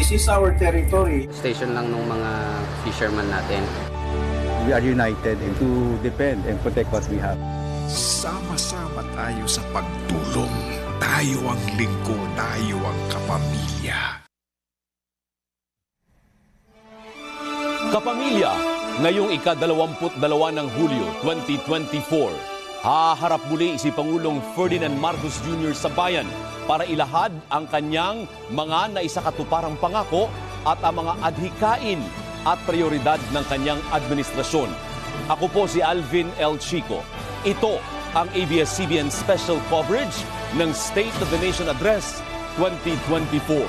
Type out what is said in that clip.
This is our territory. Station lang ng mga fisherman natin. We are united to defend and protect what we have. Sama-sama tayo sa pagtulong. Tayo ang lingkod, tayo ang kapamilya. Kapamilya, ngayong ika-22 ng Hulyo 2024, haharap muli si Pangulong Ferdinand Marcos Jr. sa bayan para ilahad ang kanyang mga naisakatuparang pangako at ang mga adhikain at prioridad ng kanyang administrasyon. Ako po si Alvin L. Chico. Ito ang ABS-CBN Special Coverage ng State of the Nation Address 2024.